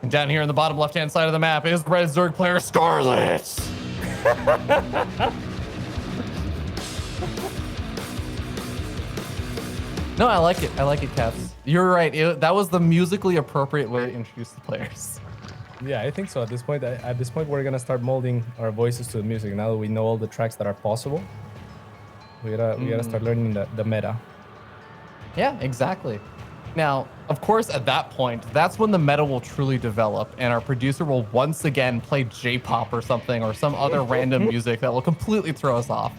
And down here in the bottom left-hand side of the map is red Zerg player Scarlett. No, I like it. I like it, Caps. You're right. That was the musically appropriate way to introduce the players. Yeah, I think so. At this point, we're gonna start molding our voices to the music. Now that we know all the tracks that are possible, we gotta start learning the meta. Yeah, exactly. Now, of course, at that point, that's when the meta will truly develop, and our producer will once again play J-pop or something, or some other random music that will completely throw us off.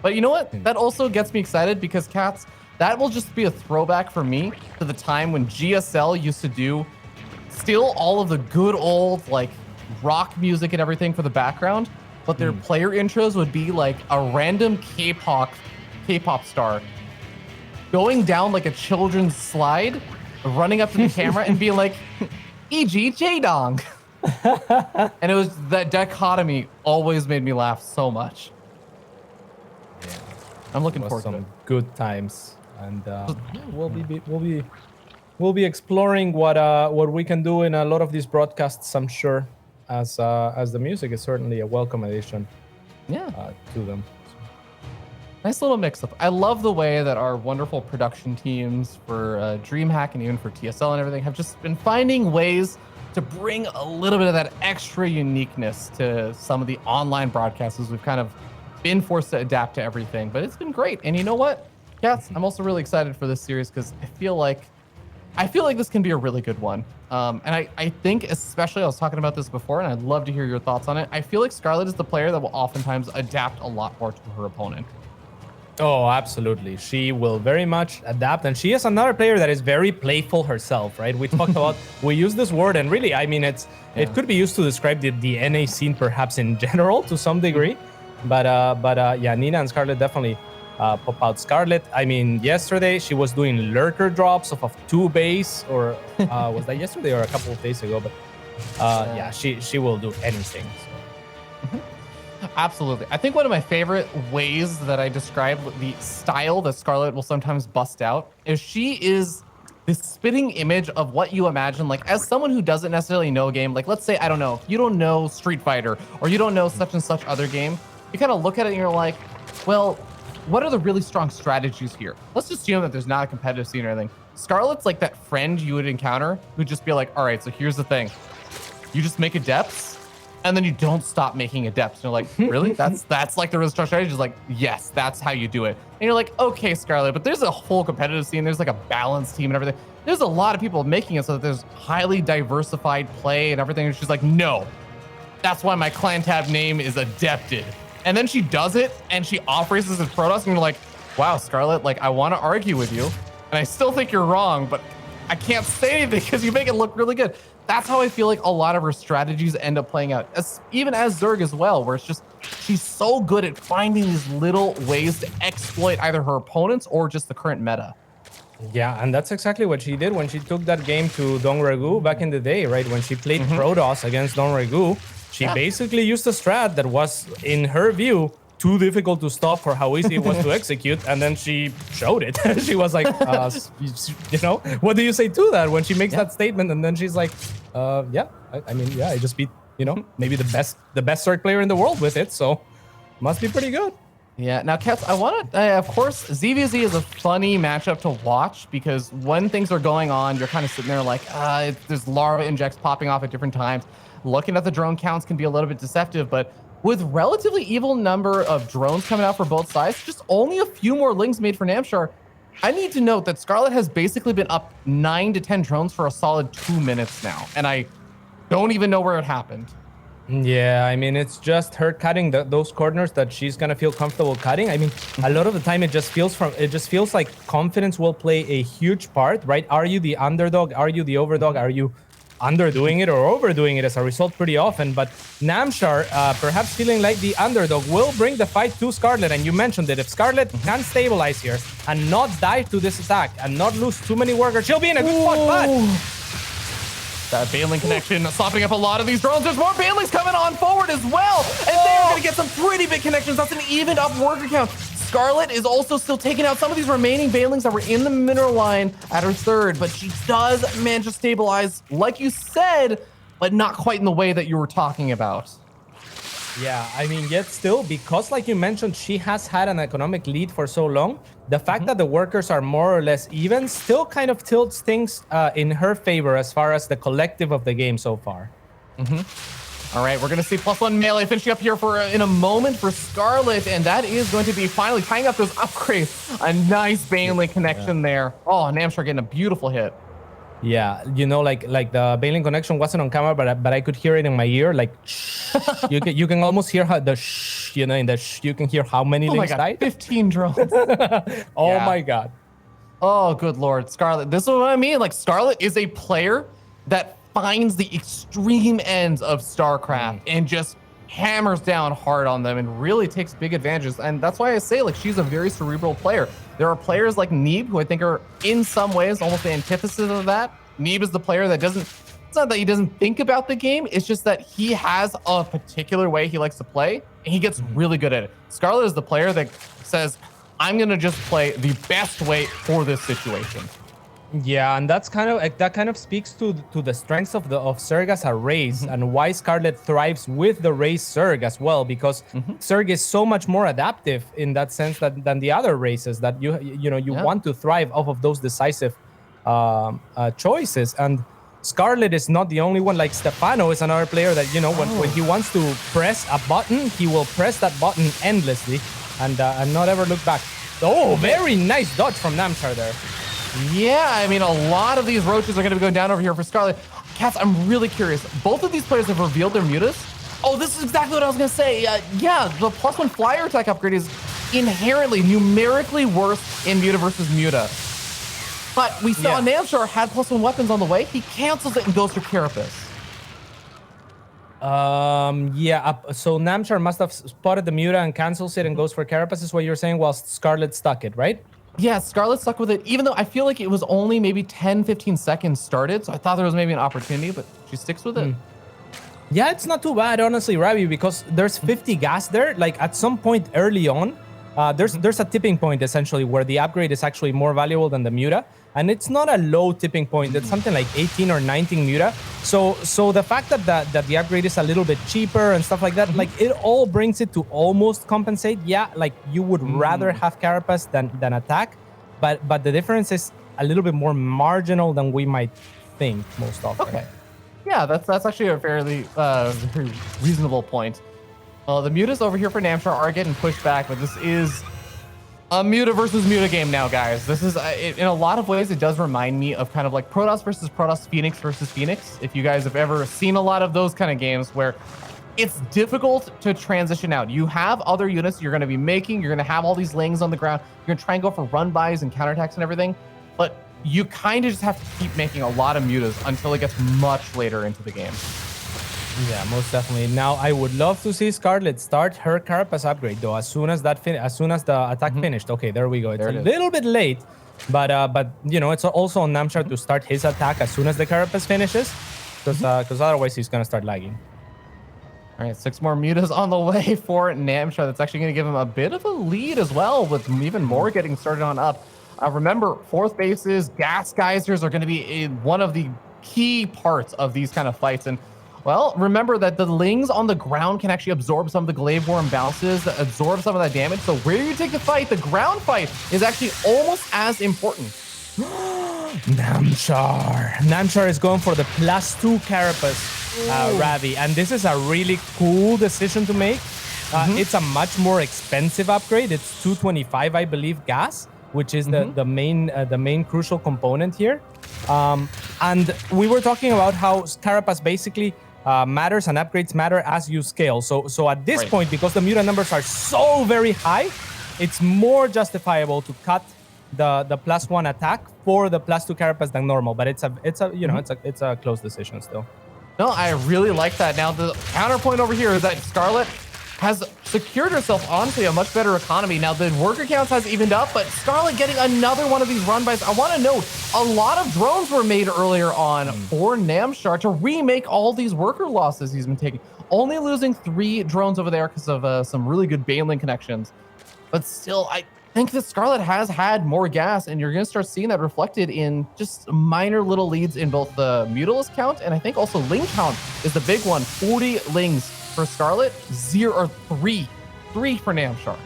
But you know what? That also gets me excited because, Cats, that will just be a throwback for me to the time when GSL used to do still all of the good old like rock music and everything for the background, but their player intros would be like a random K-pop star going down like a children's slide, running up to the camera and being like, E.G. J-Dong. And it was that dichotomy always made me laugh so much. Yeah. I'm looking forward to it. Some good times, and we'll be exploring what we can do in a lot of these broadcasts, I'm sure, as the music is certainly a welcome addition. To them. Nice little mix-up. I love the way that our wonderful production teams for DreamHack and even for TSL and everything have just been finding ways to bring a little bit of that extra uniqueness to some of the online broadcasts. We've kind of been forced to adapt to everything, but it's been great. And you know what, Cats? I'm also really excited for this series because I feel like this can be a really good one. And I think, especially, I was talking about this before, and I'd love to hear your thoughts on it. I feel like Scarlett is the player that will oftentimes adapt a lot more to her opponent. Oh, absolutely. She will very much adapt, and she is another player that is very playful herself, right? We talked about, we use this word, and really, I mean, it could be used to describe the NA scene perhaps in general to some degree, but yeah, Nina and Scarlett definitely pop out. Scarlett, I mean, yesterday she was doing lurker drops off of 2 base, or was that yesterday or a couple of days ago? But yeah, she will do anything. So. Absolutely. I think one of my favorite ways that I describe the style that Scarlett will sometimes bust out is she is this spitting image of what you imagine, like as someone who doesn't necessarily know a game, like let's say, I don't know, you don't know Street Fighter or you don't know such and such other game, you kind of look at it and you're like, well, what are the really strong strategies here? Let's just assume that there's not a competitive scene or anything. Scarlett's like that friend you would encounter who'd just be like, all right, so here's the thing. You just make adepts, and then you don't stop making adepts. And you're like, really? That's like the real strong strategy? Is like, yes, that's how you do it. And you're like, okay, Scarlett, but there's a whole competitive scene. There's like a balanced team and everything. There's a lot of people making it so that there's highly diversified play and everything. And she's like, no, that's why my clan tab name is Adepted. And then she does it, and she off-races as Protoss, and you're like, wow, Scarlett, like, I want to argue with you, and I still think you're wrong, but I can't say anything because you make it look really good. That's how I feel like a lot of her strategies end up playing out, even as Zerg as well, where it's just, she's so good at finding these little ways to exploit either her opponents or just the current meta. Yeah, and that's exactly what she did when she took that game to Dongregoo back in the day, right? When she played Protoss against Dongregoo, she basically used a strat that was, in her view, too difficult to stop for how easy it was to execute, and then she showed it. She was like, you know, what do you say to that when she makes that statement? And then she's like, yeah, I mean, yeah, I just beat, you know, maybe the best Zerg player in the world with it, so must be pretty good. Yeah, now, Cats, I want to, of course, ZVZ is a funny matchup to watch because when things are going on, you're kind of sitting there like, there's larva injects popping off at different times. Looking at the drone counts can be a little bit deceptive, but with relatively even number of drones coming out for both sides, just only a few more lings made for Namshar. I need to note that Scarlett has basically been up 9 to 10 drones for a solid 2 minutes now, and I don't even know where it happened. Yeah, I mean, it's just her cutting those corners that she's gonna feel comfortable cutting. I mean, a lot of the time it just feels like confidence will play a huge part, right? Are you the underdog? Are you the overdog? Are you underdoing it or overdoing it as a result pretty often? But Namshar, perhaps feeling like the underdog, will bring the fight to Scarlett. And you mentioned it. If Scarlett can stabilize here and not die to this attack and not lose too many workers, she'll be in a good spot. But that Baneling connection softening up a lot of these drones. There's more Banelings coming on forward as well. And they're going to get some pretty big connections. That's an evened up worker count. Scarlett is also still taking out some of these remaining Banelings that were in the mineral line at her third, but she does manage to stabilize. Like you said, but not quite in the way that you were talking about. Yeah, I mean, yet still, because like you mentioned, she has had an economic lead for so long, the fact that the workers are more or less even still kind of tilts things in her favor as far as the collective of the game so far. All right, we're going to see +1 melee finishing up here for in a moment for Scarlett, and that is going to be finally tying up those upgrades. A nice Banelink connection there. Oh, Namshar getting a beautiful hit. Yeah, you know, like the Banelink connection wasn't on camera, but I could hear it in my ear. Like, you can almost hear how the you know, in the you can hear how many links died. 15 drones. Oh my god. Oh, good lord, Scarlett. This is what I mean. Like, Scarlett is a player that finds the extreme ends of StarCraft and just hammers down hard on them and really takes big advantages. And that's why I say, like, she's a very cerebral player. There are players like Neeb, who I think are in some ways almost the antithesis of that. Neeb is the player that doesn't, it's not that he doesn't think about the game, it's just that he has a particular way he likes to play, and he gets really good at it. Scarlett is the player that says, I'm gonna just play the best way for this situation. Yeah, and that's kind of speaks to the strengths of Zerg as a race and why Scarlett thrives with the race Zerg as well, because Zerg is so much more adaptive in that sense than the other races that you want to thrive off of those decisive choices. And Scarlett is not the only one. Like Stefano is another player that, you know, when he wants to press a button, he will press that button endlessly and not ever look back. Oh, very nice dodge from Namshar there. Yeah, I mean, a lot of these roaches are going to be going down over here for Scarlett. Cats, I'm really curious. Both of these players have revealed their mutas. Oh, this is exactly what I was going to say. Yeah, the +1 flyer attack upgrade is inherently, numerically worse in muta versus muta. But we saw Namshar had +1 weapons on the way. He cancels it and goes for Carapace. So Namshar must have spotted the muta and cancels it and goes for Carapace, is what you're saying, while Scarlett stuck it, right? Yeah, Scarlett stuck with it, even though I feel like it was only maybe 10, 15 seconds started. So I thought there was maybe an opportunity, but she sticks with it. Yeah, it's not too bad, honestly, Ravi, because there's 50 gas there. Like at some point early on, there's a tipping point essentially where the upgrade is actually more valuable than the muta. And it's not a low tipping point. It's something like 18 or 19 muta. So the fact that the upgrade is a little bit cheaper and stuff like that, like it all brings it to almost compensate. Yeah, like you would rather have Carapace than attack, but the difference is a little bit more marginal than we might think most often. Okay. Yeah, that's actually a fairly very reasonable point. The mutas over here for Namshar are getting pushed back, but this is a muta versus muta game now, guys. This is, in a lot of ways, it does remind me of kind of like Protoss versus Protoss, Phoenix versus Phoenix. If you guys have ever seen a lot of those kind of games where it's difficult to transition out. You have other units you're going to be making. You're going to have all these lanes on the ground. You're going to try and go for run-bys and counterattacks and everything. But you kind of just have to keep making a lot of mutas until it gets much later into the game. Yeah, most definitely. Now, I would love to see Scarlett start her Carapace upgrade, though. As soon as the attack finished. Okay, there we go. It's a little bit late, but you know, it's also on Namshar to start his attack as soon as the Carapace finishes, because otherwise he's gonna start lagging. All right, 6 more mutas on the way for Namshar. That's actually going to give him a bit of a lead as well, with even more getting started on up. Remember, 4th bases, gas geysers are going to be one of the key parts of these kind of fights. And well, remember that the lings on the ground can actually absorb some of the glaive worm bounces, absorb some of that damage. So where you take the fight, the ground fight is actually almost as important. Namshar is going for the +2 Carapace, Ravi, and this is a really cool decision to make. It's a much more expensive upgrade. It's 225, I believe, gas, which is the main crucial component here. And we were talking about how Carapace basically matters and upgrades matter as you scale. So at this point, because the muta numbers are so very high, it's more justifiable to cut the +1 attack for the +2 Carapace than normal. But it's a close decision still. No, I really like that. Now the counterpoint over here is that Scarlett has secured herself, honestly, a much better economy. Now the worker counts has evened up, but Scarlett getting another one of these run-bys. I want to note, a lot of drones were made earlier on for Namshar to remake all these worker losses he's been taking. Only losing 3 drones over there because of some really good Banelink connections. But still, I think that Scarlett has had more gas, and you're going to start seeing that reflected in just minor little leads in both the Mutalisk count, and I think also Ling count is the big one. 40 Lings for Scarlett, 3 for Namshar.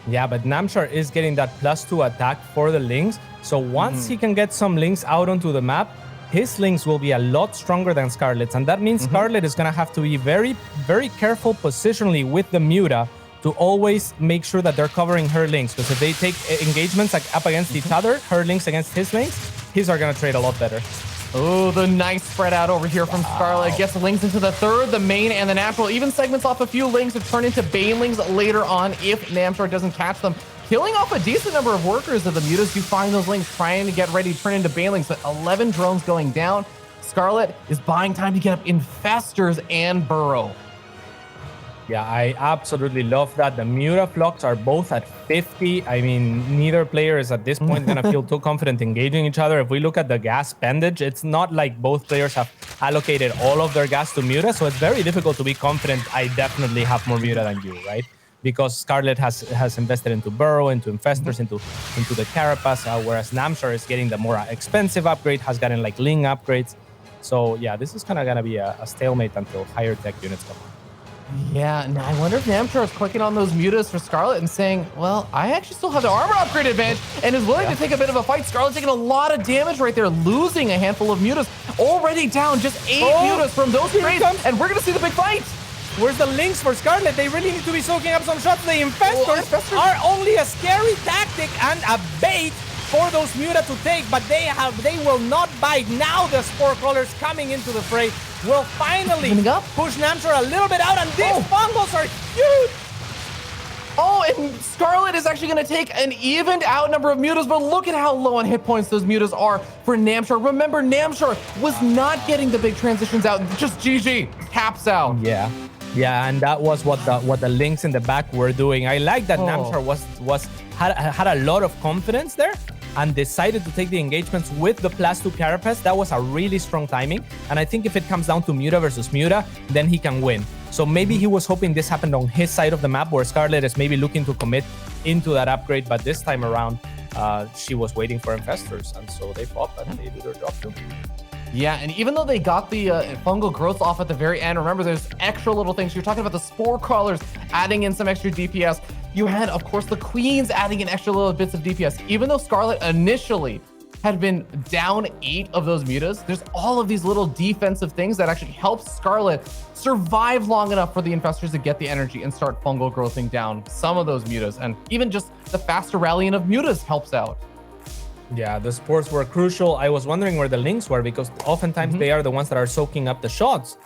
Yeah, but Namshar is getting that +2 attack for the Lings. So once he can get some Lings out onto the map, his Lings will be a lot stronger than Scarlett's. And that means Scarlett is going to have to be very, very careful positionally with the Muta to always make sure that they're covering her Lings. Because if they take engagements like up against each other, her Lings against his Lings, his are going to trade a lot better. Oh, the nice spread out over here from Scarlett. Gets the Lings into the third, the main, and the natural. Even segments off a few Lings to turn into Banelings later on if Namshar doesn't catch them. Killing off a decent number of workers of the Mutas. You find those Lings trying to get ready to turn into Banelings, but 11 drones going down. Scarlett is buying time to get up Infestors and Burrow. Yeah, I absolutely love that. The Mutaflux are both at 50. I mean, neither player is at this point going to feel too confident engaging each other. If we look at the gas spendage, it's not like both players have allocated all of their gas to Muta, so it's very difficult to be confident I definitely have more Muta than you, right? Because Scarlett has invested into Burrow, into Infestors, into the Carapace, whereas Namshar is getting the more expensive upgrade, has gotten like Ling upgrades. So yeah, this is kind of going to be a stalemate until higher tech units come on. Yeah, and I wonder if Namshar is clicking on those Mutas for Scarlett and saying, well, I actually still have the armor upgrade advantage and is willing to take a bit of a fight. Scarlett taking a lot of damage right there, losing a handful of Mutas. Already down just 8 Mutas from those trades, and we're going to see the big fight. Where's the Lings for Scarlett? They really need to be soaking up some shots. The Infestors are only a scary tactic and a bait for those Muta to take, but they will not bite. Now the Spore Crawlers coming into the fray will finally push Namshar a little bit out, and these fungals are huge. Oh, and Scarlett is actually going to take an evened out number of Mutas, but look at how low on hit points those Mutas are for Namshar. Remember, Namshar was not getting the big transitions out. Just GG, taps out. Yeah, and that was what the Lings in the back were doing. I like that Namshar had a lot of confidence there and decided to take the engagements with the +2 Carapace. That was a really strong timing. And I think if it comes down to Muta versus Muta, then he can win. So maybe he was hoping this happened on his side of the map where Scarlett is maybe looking to commit into that upgrade. But this time around, she was waiting for Infestors. And so they fought and they did their job too. Yeah, and even though they got the fungal growth off at the very end, remember there's extra little things. You're talking about the Spore Crawlers adding in some extra DPS. You had, of course, the Queens adding in extra little bits of DPS. Even though Scarlett initially had been down 8 of those Mutas, there's all of these little defensive things that actually help Scarlett survive long enough for the Infestors to get the energy and start fungal growthing down some of those Mutas. And even just the faster rallying of Mutas helps out. Yeah, the Spores were crucial. I was wondering where the Lings were because oftentimes they are the ones that are soaking up the shots.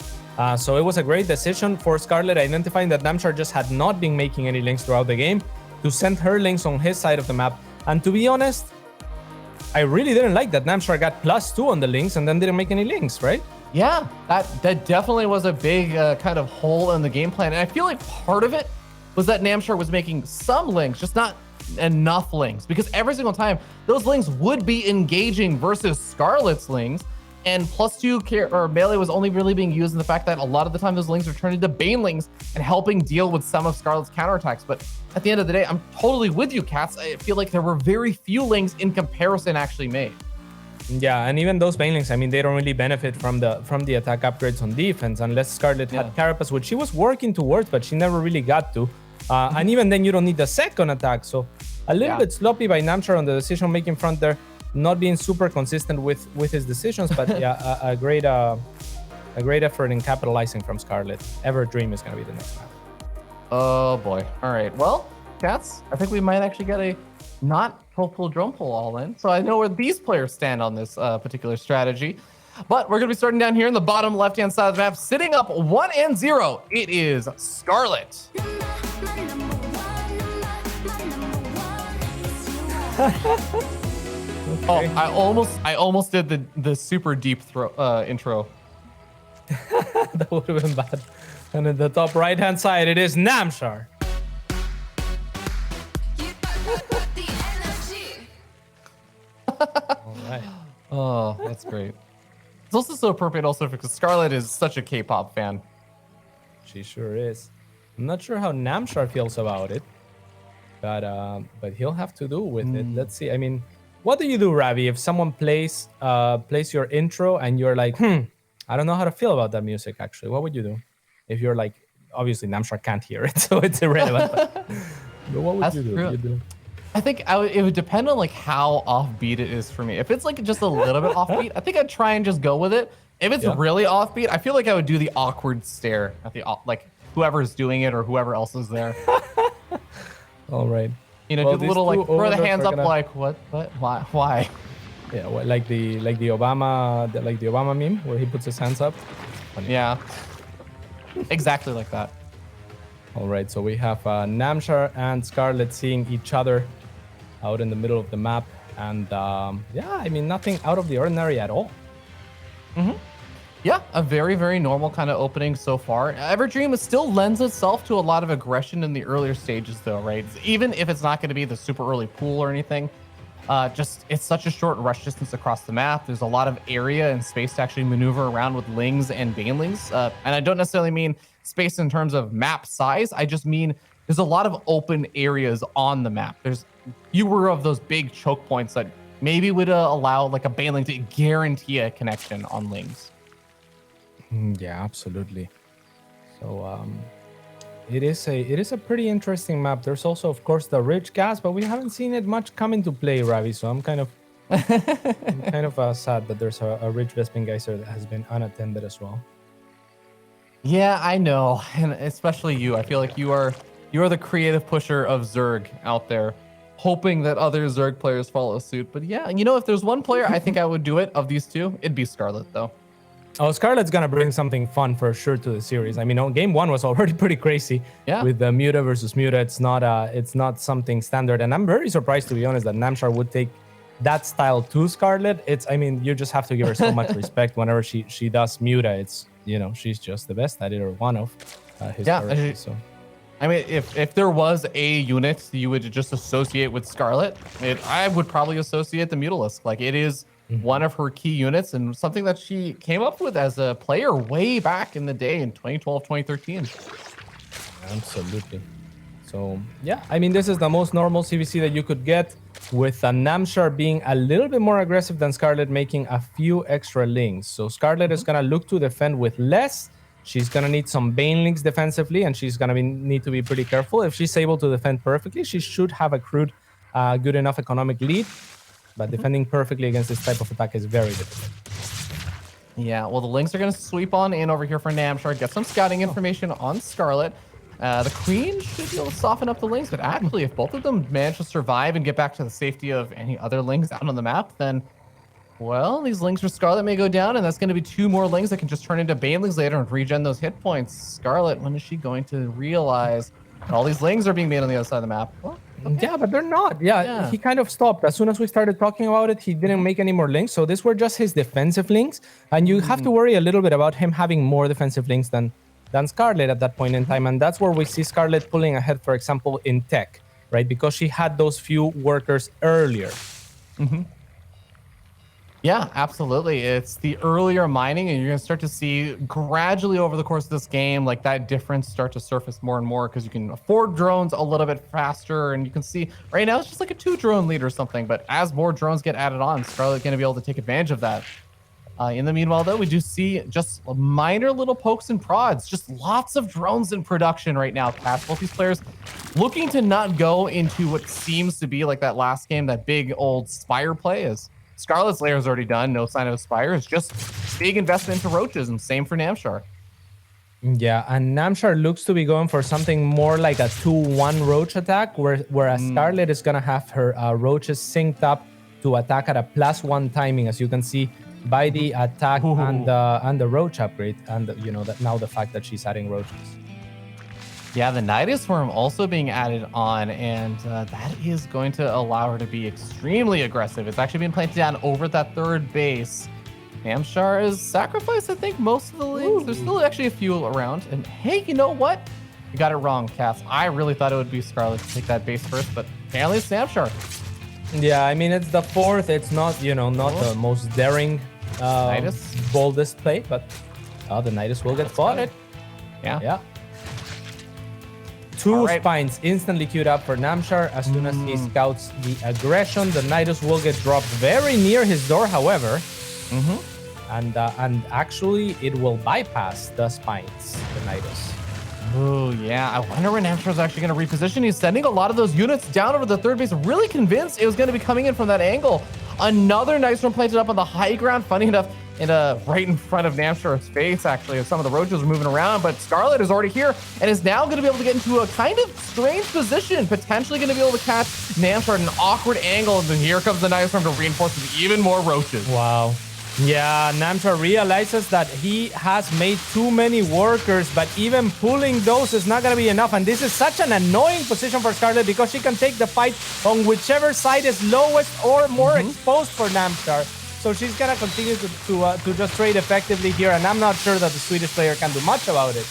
So it was a great decision for Scarlett, identifying that Namshar just had not been making any Lings throughout the game, to send her Lings on his side of the map. And to be honest, I really didn't like that Namshar got +2 on the Lings and then didn't make any Lings, right? Yeah, that definitely was a big kind of hole in the game plan. And I feel like part of it was that Namshar was making some Lings, just not enough Lings, because every single time those Lings would be engaging versus Scarlett's Lings, and +2 or melee was only really being used in the fact that a lot of the time those Lings are turned into Banelings and helping deal with some of Scarlett's counterattacks. But at the end of the day, I'm totally with you, Cats. I feel like there were very few Lings in comparison actually made. Yeah, and even those Banelings, I mean, they don't really benefit from the attack upgrades on defense unless Scarlett had Carapace, which she was working towards, but she never really got to. And even then, you don't need the second attack. So a little bit sloppy by Namshar on the decision-making front there, not being super consistent with his decisions. But yeah, a great effort in capitalizing from Scarlett. Everdream is going to be the next map. Oh boy! All right. Well, Cats, I think we might actually get a not full drone pull all in. So I know where these players stand on this particular strategy. But we're going to be starting down here in the bottom left-hand side of the map, sitting up 1-0. It is Scarlett. Okay. Oh, I almost did the super deep intro. That would have been bad. And in the top right-hand side, it is Namshar. All right. Oh, that's great. It's also so appropriate also because Scarlett is such a K-pop fan. She sure is. I'm not sure how Namshar feels about it. but he'll have to do with it. Let's see. I mean, what do you do, Ravi, if someone plays your intro and you're like, I don't know how to feel about that music, actually? What would you do? If you're like, obviously, Namshar can't hear it, so it's irrelevant. But what would you do? I think it would depend on like how offbeat it is for me. If it's like just a little bit offbeat, I think I'd try and just go with it. If it's really offbeat, I feel like I would do the awkward stare at the like whoever's doing it or whoever else is there. All right. You know, do the little like throw the hands up, like what, why? Yeah, like the Obama meme where he puts his hands up. Funny. Yeah, exactly like that. All right, so we have Namshar and Scarlett seeing each other out in the middle of the map, and yeah, I mean nothing out of the ordinary at all. Yeah, a very, very normal kind of opening so far. Everdream still lends itself to a lot of aggression in the earlier stages, though, right? Even if it's not going to be the super early pool or anything. Just it's such a short rush distance across the map. There's a lot of area and space to actually maneuver around with Lings and Banelings. And I don't necessarily mean space in terms of map size. I just mean there's a lot of open areas on the map. There's fewer of those big choke points that maybe would allow like a Baneling to guarantee a connection on Lings. Yeah, absolutely. So it is a pretty interesting map. There's also, of course, the Ridge Gas, but we haven't seen it much come into play, Ravi. So I'm kind of sad that there's a Ridge Vespin Geyser that has been unattended as well. Yeah, I know, and especially you. I feel like you are the creative pusher of Zerg out there, hoping that other Zerg players follow suit. But yeah, you know, if there's one player I think I would do it of these two, it'd be Scarlett, though. Oh, Scarlett's gonna bring something fun for sure to the series. I mean, game one was already pretty crazy with the Muta versus Muta. It's not something standard, and I'm very surprised, to be honest, that Namshar would take that style to Scarlett. I mean, you just have to give her so much respect whenever she does Muta. It's, you know, she's just the best at it, or one of historically. So I mean, if there was a unit you would just associate with Scarlett, I would probably associate the Mutalisk. Like, it is one of her key units and something that she came up with as a player way back in the day in 2012, 2013. Absolutely. So yeah, I mean, this is the most normal CVC that you could get, with Namshar being a little bit more aggressive than Scarlett, making a few extra links. So Scarlett is going to look to defend with less. She's going to need some Banelings defensively, and she's going to need to be pretty careful. If she's able to defend perfectly, she should have accrued a good enough economic lead. But defending perfectly against this type of attack is very difficult. Yeah, well, the Lings are going to sweep on in over here for Namshar, get some scouting information on Scarlett. The Queen should be able to soften up the Lings, but actually, if both of them manage to survive and get back to the safety of any other Lings out on the map, then, well, these Lings for Scarlett may go down, and that's going to be 2 more Lings that can just turn into Banelings later and regen those hit points. Scarlett, when is she going to realize that all these Lings are being made on the other side of the map? Well, okay. Yeah, but they're not. Yeah, he kind of stopped. As soon as we started talking about it, he didn't make any more links. So these were just his defensive links. And you have to worry a little bit about him having more defensive links than Scarlett at that point in time. And that's where we see Scarlett pulling ahead, for example, in tech, right? Because she had those few workers earlier. Yeah, absolutely. It's the earlier mining, and you're going to start to see gradually over the course of this game, like that difference start to surface more and more, because you can afford drones a little bit faster, and you can see right now it's just like a 2-drone lead or something. But as more drones get added on, Scarlett's going to be able to take advantage of that. In the meanwhile, though, we do see just minor little pokes and prods, just lots of drones in production right now. Cass, both these players looking to not go into what seems to be like that last game, that big old Spire play is. Scarlett's lair is already done. No sign of a Spire. It's just big investment into roaches, and same for Namshar. Yeah, and Namshar looks to be going for something more like a 2-1 roach attack, whereas Scarlett is going to have her roaches synced up to attack at a +1 timing, as you can see by the attack and the roach upgrade, and you know that now the fact that she's adding roaches. Yeah, the Nidus Worm also being added on, and that is going to allow her to be extremely aggressive. It's actually been planted down over that 3rd base. Namshar has sacrificed, I think, most of the Lings. There's still actually a few around. And hey, you know what? You got it wrong, Cass. I really thought it would be Scarlett to take that base first, but apparently it's Namshar. Yeah, I mean, it's the 4th. It's not, not the most daring, boldest play, but the Nidus will get spotted. Yeah. Two spines instantly queued up for Namshar as soon as he scouts the aggression. The Nidus will get dropped very near his door, however. And actually, it will bypass the spines, the Nidus. Oh, yeah. I wonder when Namshar's actually going to reposition. He's sending a lot of those units down over the third base. Really convinced it was going to be coming in from that angle. Another nice one planted up on the high ground. Funny enough, right in front of Namshar's face, actually, as some of the roaches are moving around. But Scarlett is already here and is now going to be able to get into a kind of strange position, potentially going to be able to catch Namshar at an awkward angle. And then here comes the nice one to reinforce with even more roaches. Wow. Yeah, Namshar realizes that he has made too many workers, but even pulling those is not going to be enough. And this is such an annoying position for Scarlett because she can take the fight on whichever side is lowest or more exposed for Namshar. So she's going to continue to just trade effectively here. And I'm not sure that the Swedish player can do much about it.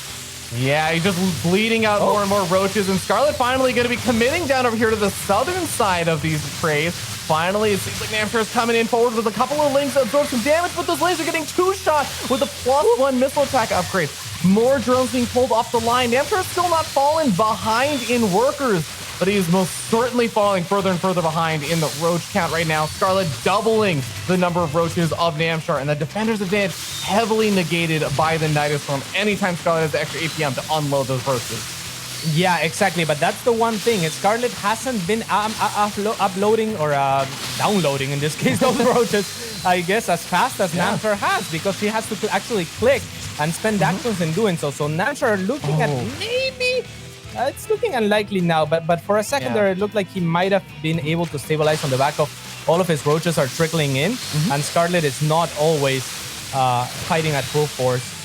Yeah, he's just bleeding out more and more roaches. And Scarlett finally going to be committing down over here to the southern side of these trays. Finally, it seems like Namshar is coming in forward with a couple of links that absorb some damage, but those lasers are getting two-shot with the +1 missile attack upgrade. More drones being pulled off the line. Namshar is still not falling behind in workers, but he is most certainly falling further and further behind in the roach count right now. Scarlett doubling the number of roaches of Namshar, and the defender's advantage heavily negated by the Nidus Storm anytime Scarlett has the extra APM to unload those roaches. Yeah, exactly. But that's the one thing. Scarlett hasn't been uploading or downloading, in this case, those roaches, I guess, as fast as Namshar has, because she has to actually click and spend actions in doing so. So Namshar looking at maybe... it's looking unlikely now, but for a second there, it looked like he might have been able to stabilize on the back of all of his roaches are trickling in, and Scarlett is not always fighting at full force.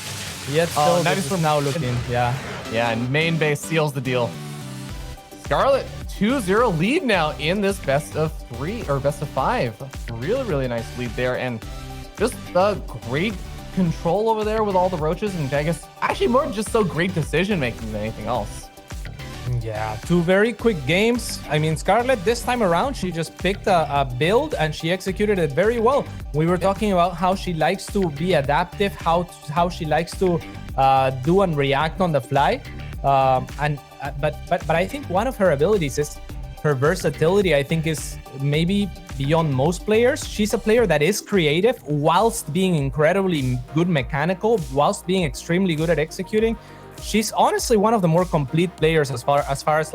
Yet still, this is now looking, Yeah, and main base seals the deal. Scarlett, 2-0 lead now in this best of 3 or best of 5. Really, really nice lead there, and just great control over there with all the roaches, and I guess actually more just so great decision making than anything else. Yeah, 2 very quick games. I mean, Scarlett, this time around, she just picked a build and she executed it very well. We were talking about how she likes to be adaptive, how she likes to do and react on the fly. But I think one of her abilities is her versatility. I think is maybe beyond most players. She's a player that is creative whilst being incredibly good mechanical, whilst being extremely good at executing. She's honestly one of the more complete players as far as how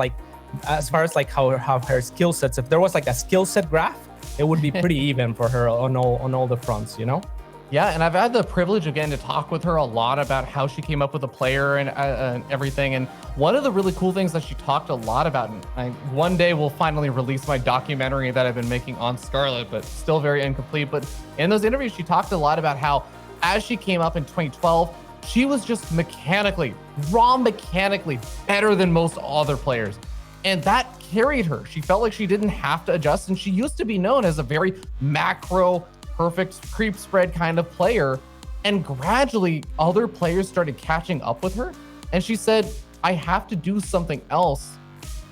her skill sets. If there was like a skill set graph, it would be pretty even for her on all the fronts, you know? Yeah, and I've had the privilege again to talk with her a lot about how she came up with a player and everything. And one of the really cool things that she talked a lot about, and one day we'll finally release my documentary that I've been making on Scarlett, but still very incomplete. But in those interviews, she talked a lot about how as she came up in 2012, she was just mechanically better than most other players. And that carried her. She felt like she didn't have to adjust. And she used to be known as a very macro, perfect creep spread kind of player. And gradually other players started catching up with her. And she said, I have to do something else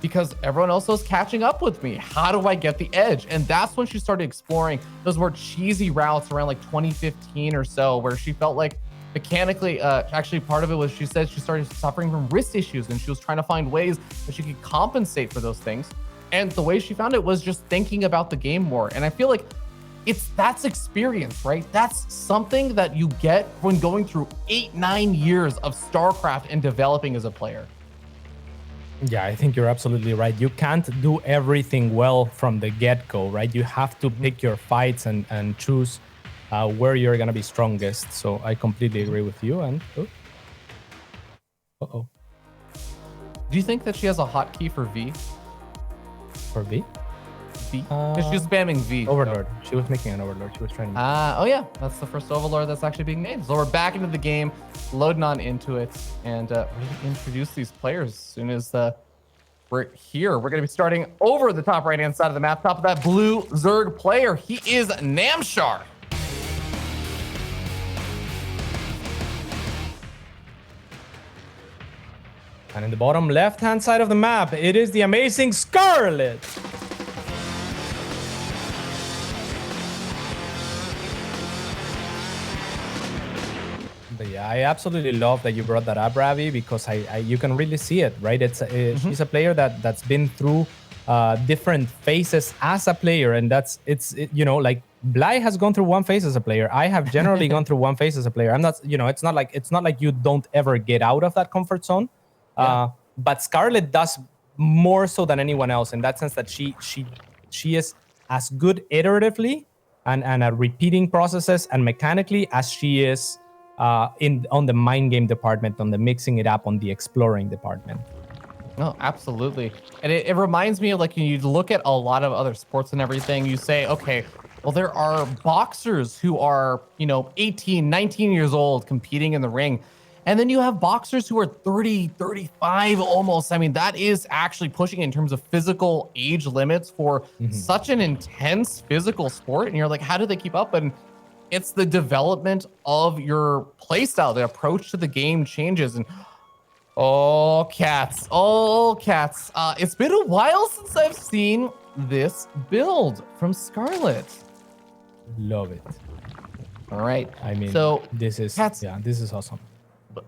because everyone else was catching up with me. How do I get the edge? And that's when she started exploring those more cheesy routes around like 2015 or so, where she felt like mechanically, actually part of it was she said she started suffering from wrist issues and she was trying to find ways that she could compensate for those things. And the way she found it was just thinking about the game more. And I feel like that's experience, right? That's something that you get when going through 8-9 years of StarCraft and developing as a player. Yeah, I think you're absolutely right. You can't do everything well from the get-go, right? You have to pick your fights and choose where you're going to be strongest. So I completely agree with you. And do you think that she has a hotkey for V? For V? V? Because she was spamming V. Overlord. She was making an Overlord. She was trying to... oh yeah, that's the first Overlord that's actually being named. So we're back into the game, loading on into it, and we're going to introduce these players as soon as we're here. We're going to be starting over the top right-hand side of the map, top of that blue Zerg player. He is Namshar. And in the bottom left-hand side of the map, it is the amazing Scarlett. But yeah, I absolutely love that you brought that up, Ravi, because you can really see it, right? She's a player that's been through different phases as a player, and like Bly has gone through one phase as a player. I have generally gone through one phase as a player. I'm not, it's not like you don't ever get out of that comfort zone. But Scarlett does more so than anyone else in that sense that she is as good iteratively and at repeating processes and mechanically as she is on the mind game department, on the mixing it up, on the exploring department. No, absolutely. And it reminds me of like, you look at a lot of other sports and everything, you say, okay, well, there are boxers who are, 18, 19 years old competing in the ring. And then you have boxers who are 30, 35 almost. I mean, that is actually pushing in terms of physical age limits for such an intense physical sport. And you're like, how do they keep up? And it's the development of your play style. The approach to the game changes. And oh, cats. It's been a while since I've seen this build from Scarlett. Love it. All right. I mean, so this is awesome.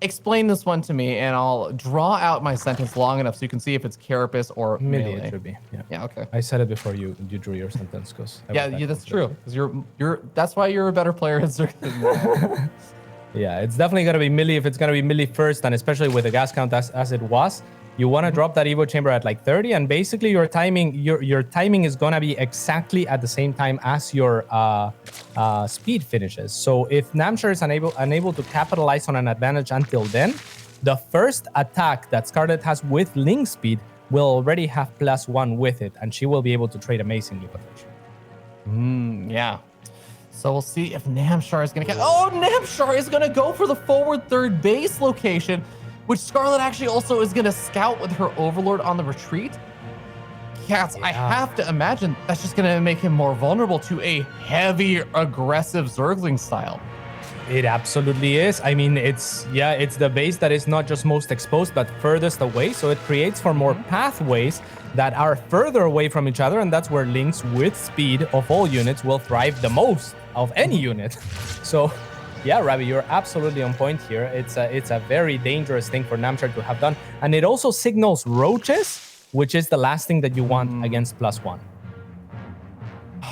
Explain this one to me, and I'll draw out my sentence long enough so you can see if it's carapace or melee. It should be. Yeah. Okay. I said it before you drew your sentence, because that's true. Because that's why you're a better player at circuit. Yeah, it's definitely gonna be melee if it's gonna be melee first, and especially with the gas count as it was. You want to drop that Evo chamber at like 30, and basically your timing is gonna be exactly at the same time as your speed finishes. So if Namshar is unable to capitalize on an advantage until then, the first attack that Scarlett has with Link speed will already have +1 with it, and she will be able to trade amazingly with her. Yeah. So we'll see if Namshar is gonna get. Oh, Namshar is gonna go for the forward third base location, which Scarlett actually also is going to scout with her Overlord on the retreat. Cats, I have to imagine that's just going to make him more vulnerable to a heavy, aggressive Zergling style. It absolutely is. I mean, it's the base that is not just most exposed, but furthest away. So it creates for more pathways that are further away from each other. And that's where links with speed of all units will thrive the most of any unit. So yeah, Ravi, you're absolutely on point here. It's a very dangerous thing for Namshar to have done. And it also signals roaches, which is the last thing that you want against +1.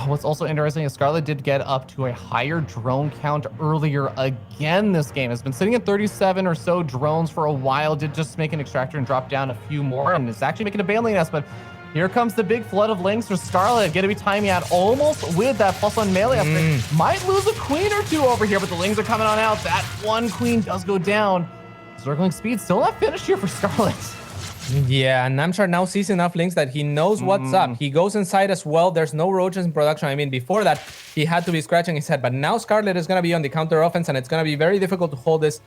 What's also interesting is Scarlett did get up to a higher drone count earlier again this game. It's been sitting at 37 or so drones for a while, did just make an extractor and drop down a few more, and it's actually making a Baneling nest, but here comes the big flood of links for Scarlett. Going to be timing out almost with that +1 melee upgrade. Might lose a queen or two over here, but the lings are coming on out. That one queen does go down. Zergling speed still not finished here for Scarlett. Yeah, and Namshar now sees enough links that he knows what's up. He goes inside as well. There's no roaches in production. I mean, before that, he had to be scratching his head. But now Scarlett is going to be on the counter offense, and it's going to be very difficult to hold this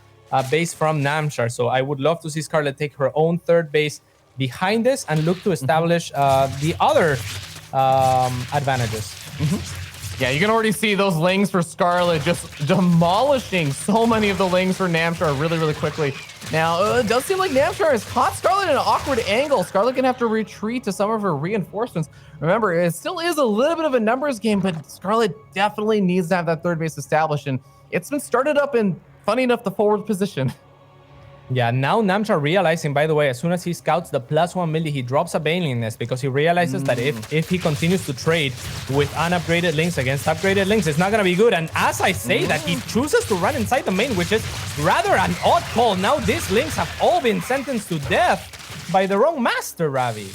base from Namshar. So I would love to see Scarlett take her own third base behind this and look to establish the other advantages. Yeah, you can already see those lings for Scarlett just demolishing so many of the lings for Namshar really, really quickly. Now, it does seem like Namshar has caught Scarlett in an awkward angle. Scarlett can have to retreat to some of her reinforcements. Remember, it still is a little bit of a numbers game, but Scarlett definitely needs to have that third base established, and it's been started up in, funny enough, the forward position. Yeah, now Namshar realizing, by the way, as soon as he scouts the +1 melee, he drops a Baneling nest because he realizes that if he continues to trade with unupgraded links against upgraded links, it's not going to be good. And as I say that, he chooses to run inside the main, which is rather an odd call. Now these links have all been sentenced to death by the wrong master, Ravi.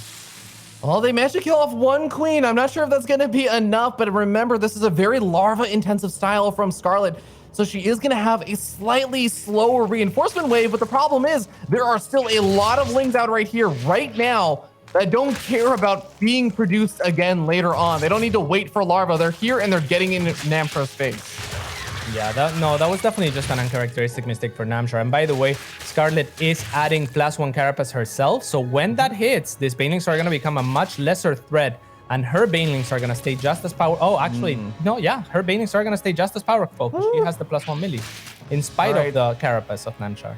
Well, they managed to kill off one queen. I'm not sure if that's going to be enough, but remember, this is a very larva-intensive style from Scarlett. So she is going to have a slightly slower reinforcement wave, but the problem is there are still a lot of lings out right here, right now, that don't care about being produced again later on. They don't need to wait for larva. They're here and they're getting in Namshar's face. Yeah, that was definitely just an uncharacteristic mistake for Namshar. And by the way, Scarlett is adding +1 carapace herself. So when that hits, these Banelings are going to become a much lesser threat. And her Banelings are going to stay just as powerful. Oh, actually, no, yeah. Her Banelings are going to stay just as powerful. She has the +1 melee, in spite of the carapace of Namshar.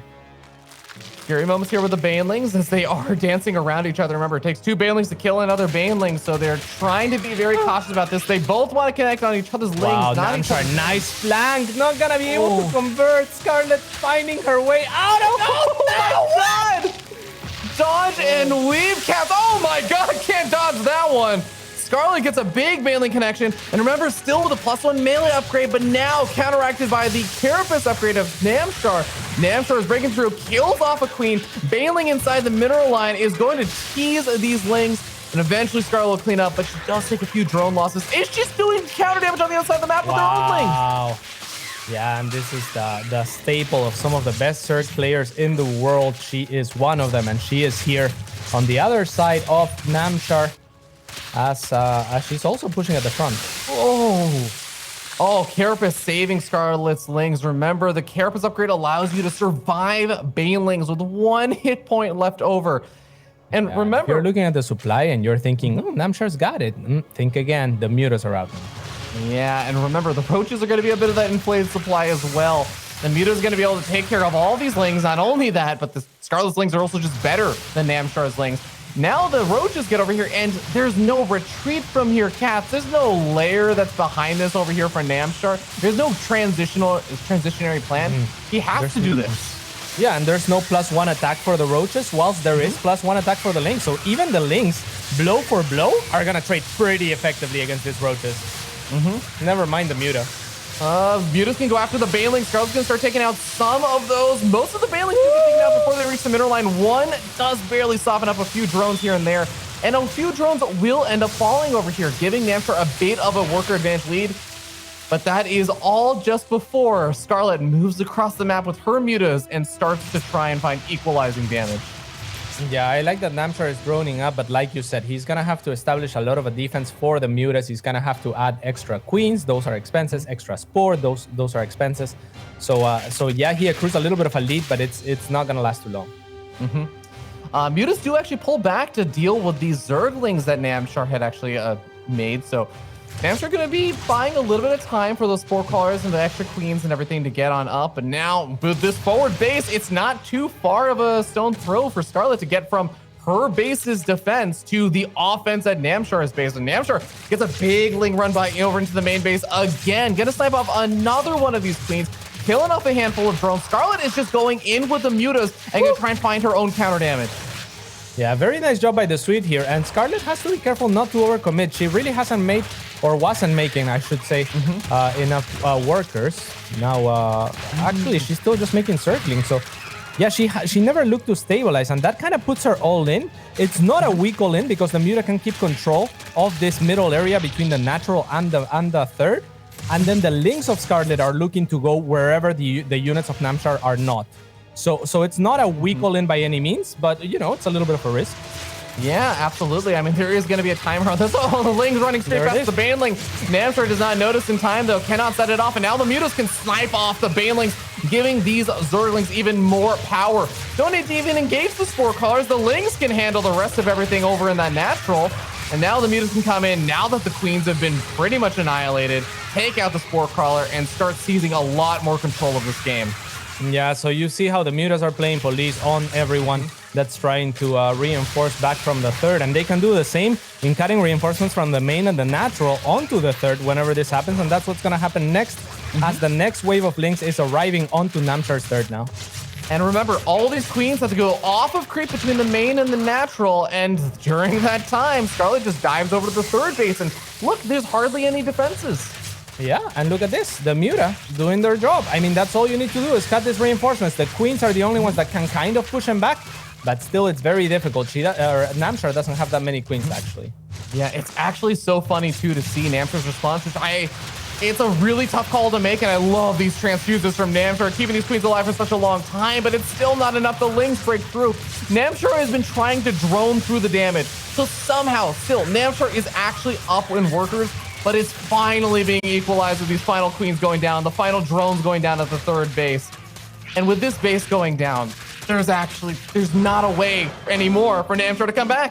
scary moments here with the Banelings as they are dancing around each other. Remember, it takes 2 Banelings to kill another Baneling, so they're trying to be very cautious about this. They both want to connect on each other's lings. Wow, Namshar, nice flank. Not gonna be able to convert. Scarlett finding her way out of my God! Dodge and weave cap. Oh my God, can't dodge that one. Scarlett gets a big Baneling connection, and remember, still with a +1 melee upgrade, but now counteracted by the Carapace upgrade of Namshar. Namshar is breaking through, kills off a queen. Baneling inside the mineral line is going to tease these lings, and eventually Scarlett will clean up, but she does take a few drone losses. It's just doing counter damage on the other side of the map with their own lings. Wow. Yeah, and this is the staple of some of the best Surge players in the world. She is one of them, and she is here on the other side of Namshar. As she's also pushing at the front. Oh, Carapace saving Scarlett's lings. Remember, the Carapace upgrade allows you to survive Banelings with 1 hit point left over. And remember, if you're looking at the supply and you're thinking, oh, Namshar's got it. Think again, the mutas are out. Yeah, and remember, the Roaches are going to be a bit of that inflated supply as well. The Muta is going to be able to take care of all these lings. Not only that, but the Scarlet's lings are also just better than Namshar's lings. Now the Roaches get over here, and there's no retreat from here, Cats. There's no layer that's behind this over here for Namshar. There's no transitionary plan. He has to do this. Yeah, and there's no +1 attack for the Roaches, whilst there is +1 attack for the Lings. So even the Lings, blow for blow, are going to trade pretty effectively against these Roaches. Never mind the Muta. Mutas can go after the Baneling. Scarlett's gonna start taking out some of those. Most of the Banelings can be taken out before they reach the middle line. One does barely soften up a few drones here and there. And a few drones will end up falling over here, giving Namshar a bit of a worker advantage lead. But that is all just before Scarlett moves across the map with her Mutas and starts to try and find equalizing damage. Yeah, I like that Namshar is droning up, but like you said, he's going to have to establish a lot of a defense for the Mutas. He's going to have to add extra queens. Those are expenses. Extra spore. Those are expenses. So yeah, he accrues a little bit of a lead, but it's not going to last too long. Mutas do actually pull back to deal with these Zerglings that Namshar had actually made. So Namshar going to be buying a little bit of time for those spore callers and the extra queens and everything to get on up. But now with this forward base, it's not too far of a stone throw for Scarlett to get from her base's defense to the offense at Namshar's base. And Namshar gets a big ling run by over into the main base again. Gonna snipe off another one of these queens, killing off a handful of drones. Scarlett is just going in with the Mutas and gonna try and find her own counter damage. Yeah, very nice job by the Sweet here. And Scarlett has to be careful not to overcommit. She really hasn't made, or wasn't making, I should say, enough workers. Now, actually, she's still just making circling. So, yeah, she never looked to stabilize, and that kind of puts her all in. It's not a weak all in because the Muta can keep control of this middle area between the natural and the third. And then the Lings of Scarlett are looking to go wherever the units of Namshar are not. So it's not a weak all in by any means, but you know, it's a little bit of a risk. Yeah, absolutely. I mean, there is going to be a timer on this. Oh, the Ling's running straight past the Baneling. Namshar does not notice in time, though, cannot set it off. And now the Mutas can snipe off the Banelings, giving these Zerglings even more power. Don't need to even engage the Spore Callers. The Lings can handle the rest of everything over in that natural. And now the Mutas can come in, now that the Queens have been pretty much annihilated, take out the Spore Crawler, and start seizing a lot more control of this game. Yeah, so you see how the Mutas are playing police on everyone that's trying to reinforce back from the third. And they can do the same in cutting reinforcements from the main and the natural onto the third whenever this happens. And that's what's going to happen next, as the next wave of Lings is arriving onto Namshar's third now. And remember, all these Queens have to go off of creep between the main and the natural. And during that time, Scarlett just dives over to the third base. And look, there's hardly any defenses. Yeah, and look at this. The Muta doing their job. I mean, that's all you need to do is cut these reinforcements. The Queens are the only ones that can kind of push them back, but still it's very difficult. Namshar doesn't have that many Queens, actually. Yeah, it's actually so funny, too, to see Namshar's response. It's a really tough call to make, and I love these transfuses from Namshar, keeping these Queens alive for such a long time, but it's still not enough. The Lings break through. Namshar has been trying to drone through the damage, so somehow, still, Namshar is actually up in workers, but it's finally being equalized with these final Queens going down, the final drones going down at the third base. And with this base going down, there's not a way anymore for Namshar to come back.